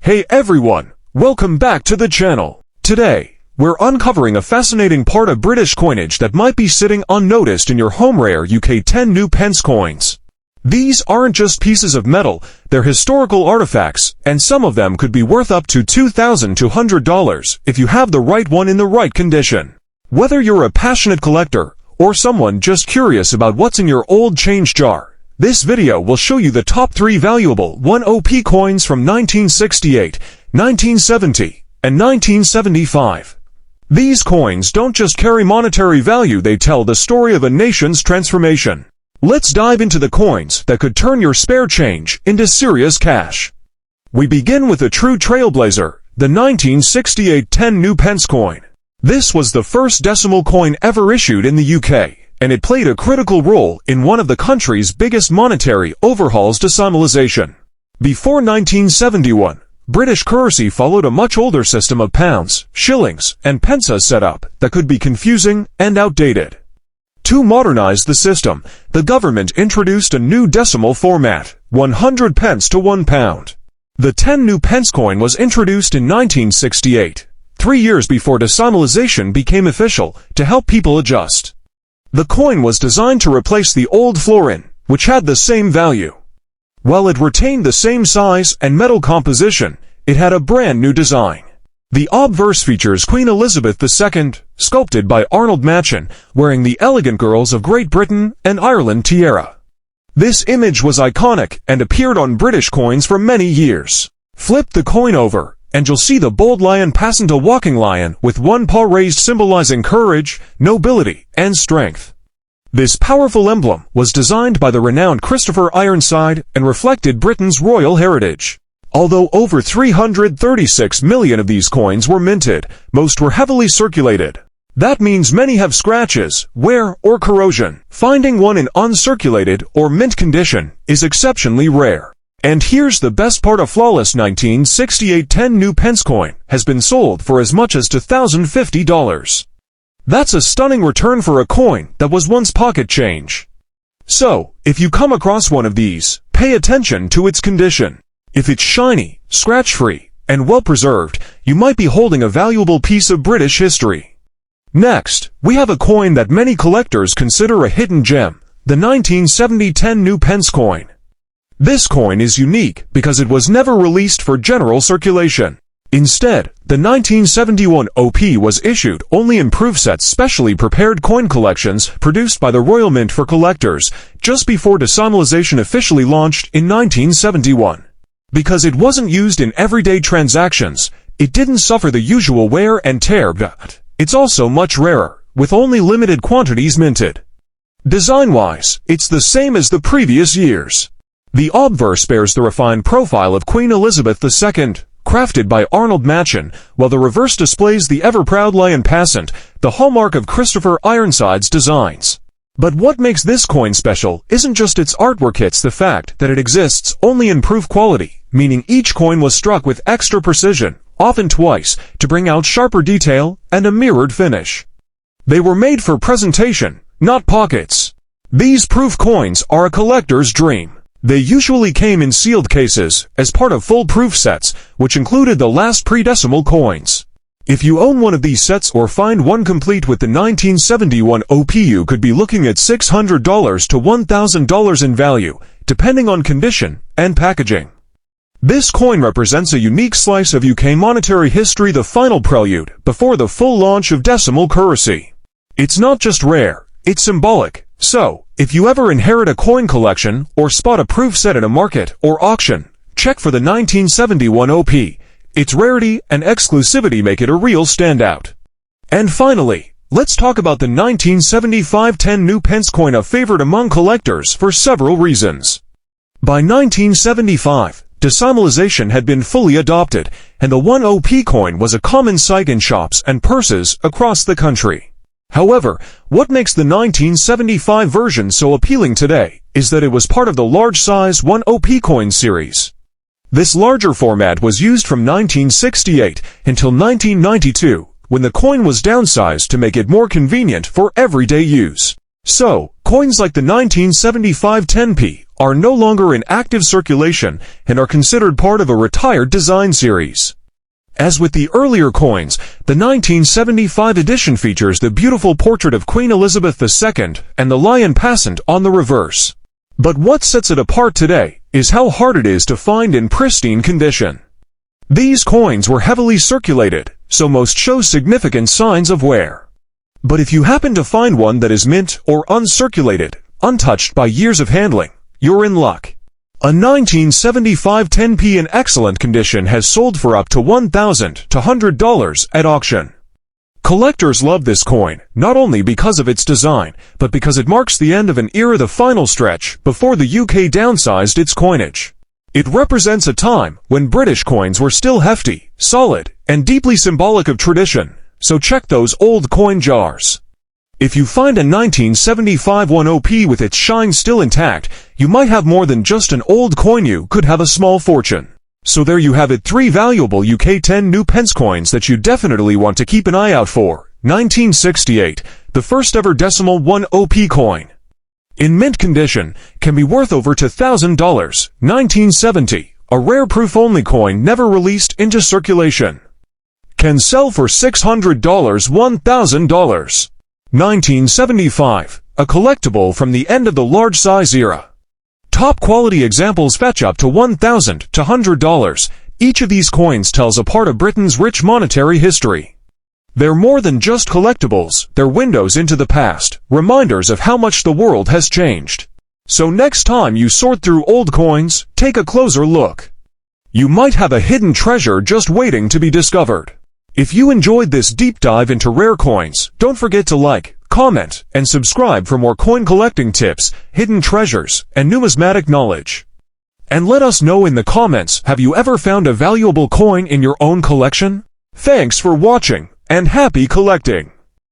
Hey everyone, welcome back to the channel. Today, we're uncovering a fascinating part of British coinage that might be sitting unnoticed in your home. Rare UK 10 new pence coins. These aren't just pieces of metal, they're historical artifacts, and some of them could be worth up to $2,200 if you have the right one in the right condition. Whether you're a passionate collector, or someone just curious about what's in your old change jar, this video will show you the top 3 valuable 1OP coins from 1968, 1970, and 1975. These coins don't just carry monetary value, they tell the story of a nation's transformation. Let's dive into the coins that could turn your spare change into serious cash. We begin with a true trailblazer, the 1968 10 new pence coin. This was the first decimal coin ever issued in the UK, and it played a critical role in one of the country's biggest monetary overhauls, decimalisation. Before 1971, British currency followed a much older system of pounds, shillings, and pences setup that could be confusing and outdated. To modernize the system, the government introduced a new decimal format, 100 pence to £1. The 10 new pence coin was introduced in 1968, 3 years before decimalisation became official, to help people adjust. The coin was designed to replace the old florin, which had the same value. While it retained the same size and metal composition, it had a brand new design. The obverse features Queen Elizabeth II, sculpted by Arnold Machen, wearing the elegant girls of Great Britain and Ireland tiara. This image was iconic and appeared on British coins for many years. Flip the coin over, and you'll see the bold lion passing a walking lion with one paw raised, symbolizing courage, nobility, and strength. This powerful emblem was designed by the renowned Christopher Ironside and reflected Britain's royal heritage. Although over 336 million of these coins were minted, most were heavily circulated. That means many have scratches, wear, or corrosion. Finding one in uncirculated or mint condition is exceptionally rare. And here's the best part: a flawless 1968 10 new pence coin has been sold for as much as $2,050. That's a stunning return for a coin that was once pocket change. So, if you come across one of these, pay attention to its condition. If it's shiny, scratch-free, and well-preserved, you might be holding a valuable piece of British history. Next, we have a coin that many collectors consider a hidden gem, the 1970 10 new pence coin. This coin is unique because it was never released for general circulation. Instead, the 1971 OP was issued only in proof sets, specially prepared coin collections produced by the Royal Mint for collectors, just before decimalisation officially launched in 1971. Because it wasn't used in everyday transactions, it didn't suffer the usual wear and tear, but it's also much rarer, with only limited quantities minted. Design-wise, it's the same as the previous years. The obverse bears the refined profile of Queen Elizabeth II, crafted by Arnold Machen, while the reverse displays the ever-proud lion passant, the hallmark of Christopher Ironside's designs. But what makes this coin special isn't just its artwork, it's the fact that it exists only in proof quality, meaning each coin was struck with extra precision, often twice, to bring out sharper detail and a mirrored finish. They were made for presentation, not pockets. These proof coins are a collector's dream. They usually came in sealed cases, as part of full proof sets, which included the last pre-decimal coins. If you own one of these sets or find one complete with the 1971 OP, you could be looking at $600 to $1,000 in value, depending on condition and packaging. This coin represents a unique slice of UK monetary history, the final prelude before the full launch of decimal currency. It's not just rare, it's symbolic. So, if you ever inherit a coin collection or spot a proof set at a market or auction, check for the 1971 OP. Its rarity and exclusivity make it a real standout. And finally, let's talk about the 1975 10 new pence coin, a favorite among collectors for several reasons. By 1975, decimalisation had been fully adopted, and the 1OP coin was a common sight in shops and purses across the country. However, what makes the 1975 version so appealing today is that it was part of the large-size 1OP coin series. This larger format was used from 1968 until 1992, when the coin was downsized to make it more convenient for everyday use. So, coins like the 1975 10p are no longer in active circulation and are considered part of a retired design series. As with the earlier coins, the 1975 edition features the beautiful portrait of Queen Elizabeth II and the lion passant on the reverse. But what sets it apart today is how hard it is to find in pristine condition. These coins were heavily circulated, so most show significant signs of wear. But if you happen to find one that is mint or uncirculated, untouched by years of handling, you're in luck. A 1975 10p in excellent condition has sold for up to $1,000 to $100 at auction. Collectors love this coin, not only because of its design, but because it marks the end of an era, the final stretch, before the UK downsized its coinage. It represents a time when British coins were still hefty, solid, and deeply symbolic of tradition, so check those old coin jars. If you find a 1975 10p with its shine still intact, you might have more than just an old coin. You could have a small fortune. So there you have it, 3 valuable UK 10 new pence coins that you definitely want to keep an eye out for. 1968, the first ever decimal 10p coin. In mint condition, can be worth over $2,000. 1970, a rare proof-only coin never released into circulation. Can sell for $600, $1,000. 1975, a collectible from the end of the large size era. Top quality examples fetch up to $1,000 to $100. Each of these coins tells a part of Britain's rich monetary history. They're more than just collectibles, they're windows into the past, reminders of how much the world has changed. So next time you sort through old coins, take a closer look. You might have a hidden treasure just waiting to be discovered. If you enjoyed this deep dive into rare coins, don't forget to like, comment, and subscribe for more coin collecting tips, hidden treasures, and numismatic knowledge. And let us know in the comments, have you ever found a valuable coin in your own collection? Thanks for watching, and happy collecting!